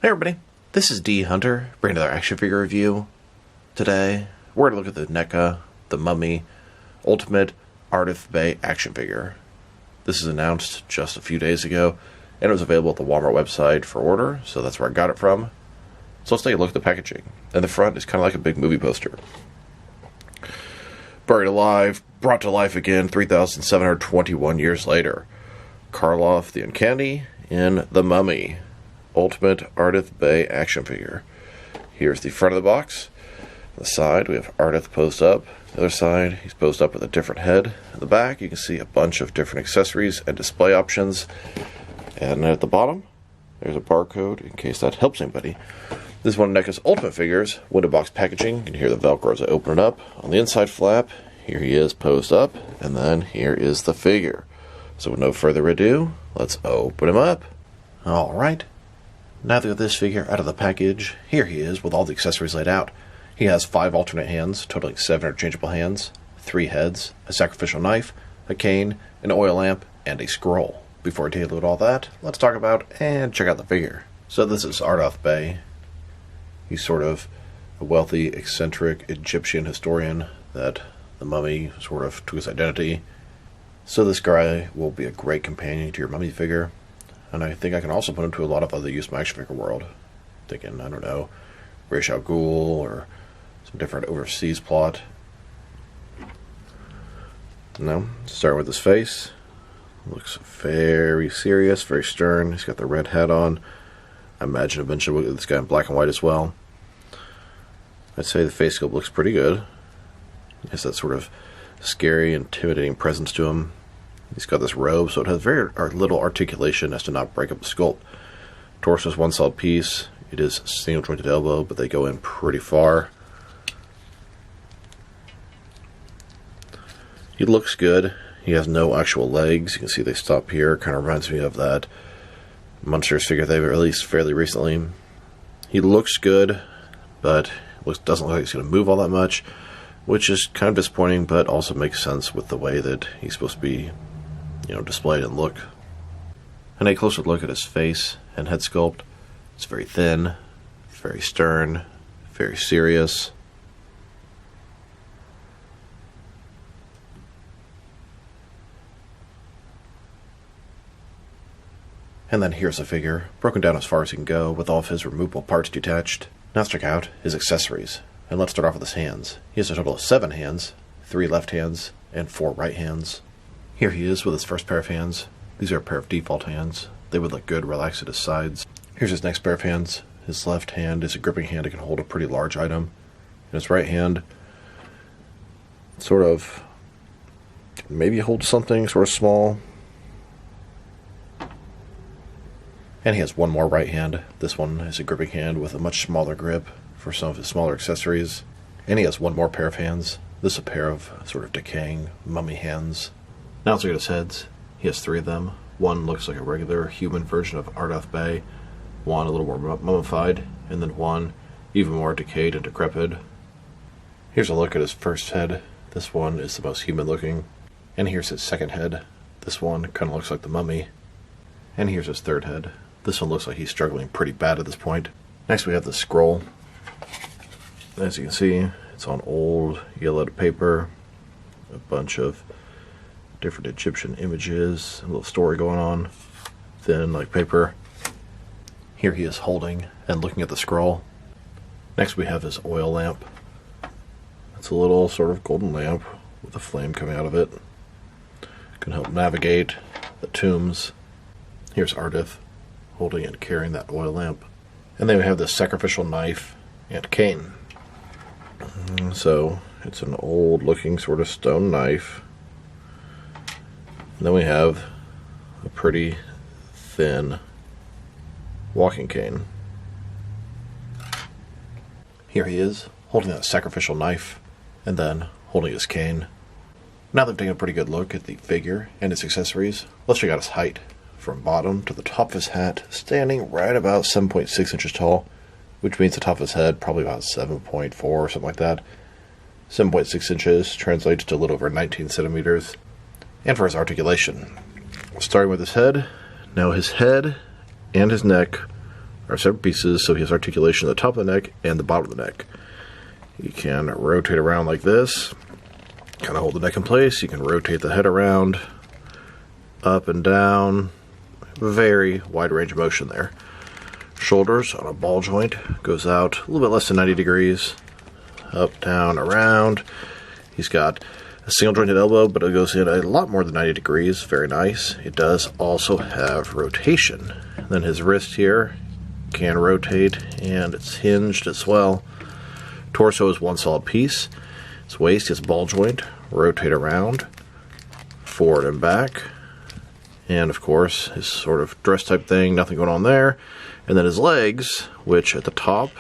Hey everybody, this is D Hunter, bringing another action figure review. Today, we're going to look at the Neca Mummy Ardath Bey action figure. This is announced just a few days ago, and it was available at the Walmart website for order, so that's where I got it from. So let's take a look at the packaging. And the front is kind of like a big movie poster. Buried alive, brought to life again 3,721 years later. Karloff the Uncanny in The Mummy Ardath Bey action figure. Here's the front of the box. On the side, we have Ardath posed up. The other side, he's posed up with a different head. In the back, you can see a bunch of different accessories and display options. And at the bottom, there's a barcode in case that helps anybody. This is one of Neca's Ultimate figures. Window box packaging. You can hear the Velcro as I open it up. On the inside flap, here he is posed up. And then here is the figure. So with no further ado, let's open him up. Alright. Now that we got this figure out of the package, here he is with all the accessories laid out. He has 5 alternate hands, totaling 7 interchangeable hands, 3 heads, a sacrificial knife, a cane, an oil lamp, and a scroll. Before I deal with all that, let's talk about and check out the figure. So this is Ardath Bey. He's sort of a wealthy, eccentric Egyptian historian that the mummy sort of took his identity. So this guy will be a great companion to your mummy figure. And I think I can also put him to a lot of other use in my action figure world. Thinking, I don't know, Ra's al Ghul or some different overseas plot. Now, starting with his face. Looks very serious, very stern. He's got the red hat on. I imagine eventually we'll get this guy in black and white as well. I'd say the face sculpt looks pretty good. He has that sort of scary, intimidating presence to him. He's got this robe, so it has very little articulation as to not break up the sculpt. Torso is one solid piece. It is single jointed elbow, but they go in pretty far. He looks good. He has no actual legs. You can see they stop here. Kind of reminds me of that Munsters figure they released fairly recently. He looks good, but doesn't look like he's going to move all that much, which is kind of disappointing, but also makes sense with the way that he's supposed to be, displayed and look. And a closer look at his face and head sculpt. It's very thin, very stern, very serious. And then here's the figure, broken down as far as he can go, with all of his removable parts detached. Now let's check out his accessories. And let's start off with his hands. He has a total of 7 hands, 3 left hands, and 4 right hands. Here he is with his first pair of hands. These are a pair of default hands. They would look good relaxed at his sides. Here's his next pair of hands. His left hand is a gripping hand that can hold a pretty large item. And his right hand sort of maybe holds something sort of small. And he has one more right hand. This one is a gripping hand with a much smaller grip for some of his smaller accessories. And he has one more pair of hands. This is a pair of sort of decaying mummy hands. Now let's look at his heads. He has 3 of them. One looks like a regular human version of Ardath Bey, one a little more mummified, and then one even more decayed and decrepit. Here's a look at his first head. This one is the most human looking. And here's his second head. This one kind of looks like the mummy. And here's his third head. This one looks like he's struggling pretty bad at this point. Next we have the scroll. As you can see, it's on old yellowed paper. A bunch of different Egyptian images, a little story going on, thin like paper. Here he is holding and looking at the scroll. Next we have his oil lamp. It's a little sort of golden lamp with a flame coming out of it. Can help navigate the tombs. Here's Ardath holding and carrying that oil lamp. And then we have this sacrificial knife and cane. So it's an old looking sort of stone knife. And then we have a pretty thin walking cane. Here he is, holding that sacrificial knife, and then holding his cane. Now that we've taken a pretty good look at the figure and its accessories, let's check out his height. From bottom to the top of his hat, standing right about 7.6 inches tall, which means the top of his head probably about 7.4 or something like that. 7.6 inches translates to a little over 19 centimeters. And for his articulation, starting with his head. Now his head and his neck are separate pieces, so he has articulation at the top of the neck and the bottom of the neck. You can rotate around like this, kind of hold the neck in place. You can rotate the head around, up and down. Very wide range of motion there. Shoulders on a ball joint, goes out a little bit less than 90 degrees. Up, down, around. He's got a single jointed elbow, but it goes in a lot more than 90 degrees. Very nice. It does also have rotation. And then his wrist here can rotate, and it's hinged as well. Torso is one solid piece. His waist, his ball joint, rotate around, forward and back. And of course, his sort of dress type thing, nothing going on there. And then his legs, which at the top,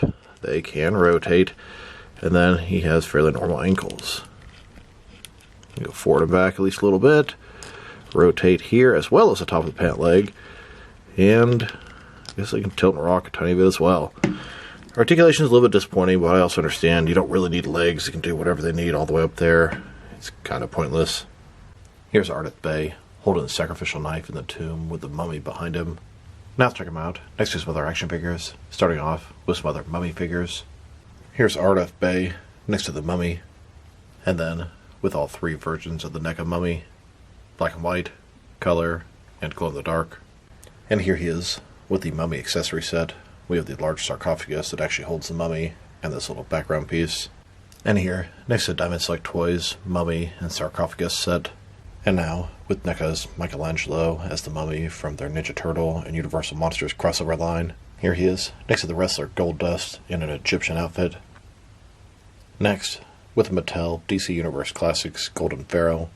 they can rotate. And then he has fairly normal ankles. You go forward and back at least a little bit. Rotate here as well as the top of the pant leg. And I guess I can tilt and rock a tiny bit as well. Articulation is a little bit disappointing, but I also understand you don't really need legs. You can do whatever they need all the way up there. It's kind of pointless. Here's Ardath Bey holding the sacrificial knife in the tomb with the mummy behind him. Now let's check him out next to some other action figures, starting off with some other mummy figures. Here's Ardath Bey next to the mummy, and then with all three versions of the Neca Mummy, black and white, color, and glow in the dark. And here he is with the mummy accessory set. We have the large sarcophagus that actually holds the mummy and this little background piece. And here, next to Diamond Select Toys, mummy and sarcophagus set. And now, with NECA's Michelangelo as the mummy from their Ninja Turtle and Universal Monsters crossover line. Here he is, next to the wrestler Gold Dust in an Egyptian outfit. Next, with the Mattel DC Universe Classics Golden Pharaoh.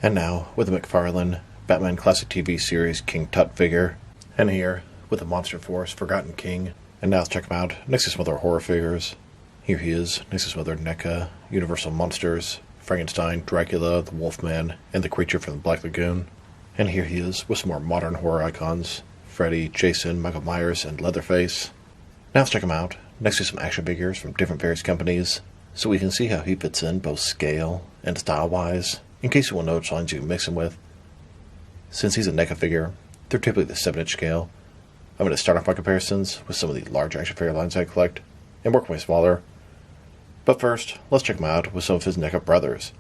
And now, with the McFarlane Batman Classic TV series King Tut figure. And here, with the Monster Force Forgotten King. And now let's check him out next to some other horror figures. Here he is, next to some other NECA Universal Monsters, Frankenstein, Dracula, the Wolfman, and the creature from the Black Lagoon. And here he is with some more modern horror icons, Freddy, Jason, Michael Myers, and Leatherface. Now let's check him out next to some action figures from different various companies, so we can see how he fits in both scale and style-wise, in case you want to know which lines you can mix him with. Since he's a NECA figure, they're typically the 7-inch scale. I'm going to start off my comparisons with some of the large action figure lines I collect, and work my way smaller. But first, let's check him out with some of his NECA brothers.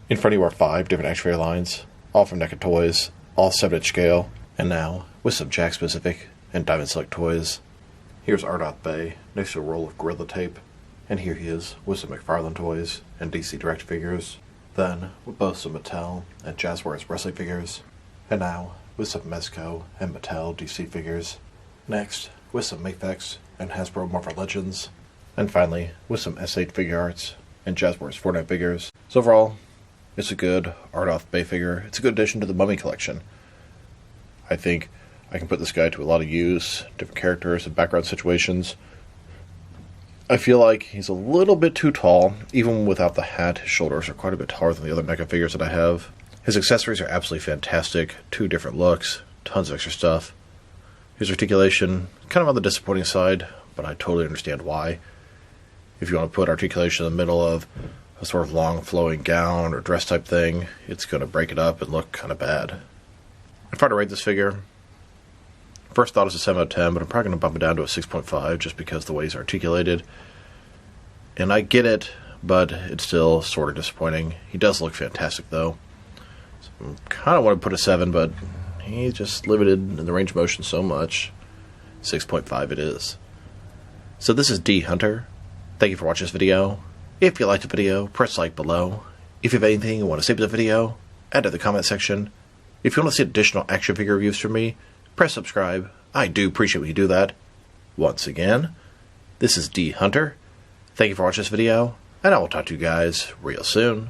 In front of you are 5 different action figure lines, all from NECA Toys, all 7-inch scale, and now, with some Jack-specific and Diamond Select Toys. Here's Ardath Bey next to a roll of Gorilla Tape, and here he is with some McFarlane toys and DC Direct figures. Then, with both some Mattel and Jazzwares wrestling figures. And now, with some Mezco and Mattel DC figures. Next, with some Mafex and Hasbro Marvel Legends. And finally, with some S8 figure arts and Jazzwares Fortnite figures. So overall, it's a good Ardath Bey figure. It's a good addition to the Mummy collection. I think I can put this guy to a lot of use, different characters and background situations. I feel like he's a little bit too tall. Even without the hat, his shoulders are quite a bit taller than the other NECA figures that I have. His accessories are absolutely fantastic. 2 different looks, tons of extra stuff. His articulation, kind of on the disappointing side, but I totally understand why. If you want to put articulation in the middle of a sort of long flowing gown or dress type thing, it's going to break it up and look kind of bad. If I were to rate this figure, first thought is a 7 out of 10, but I'm probably going to bump it down to a 6.5 just because the way he's articulated. And I get it, but it's still sort of disappointing. He does look fantastic, though. So I kind of want to put a 7, but he's just limited in the range of motion so much. 6.5 it is. So this is D Hunter. Thank you for watching this video. If you liked the video, press like below. If you have anything you want to say to the video, add to the comment section. If you want to see additional action figure reviews from me, press subscribe. I do appreciate when you do that. Once again, this is D Hunter. Thank you for watching this video, and I will talk to you guys real soon.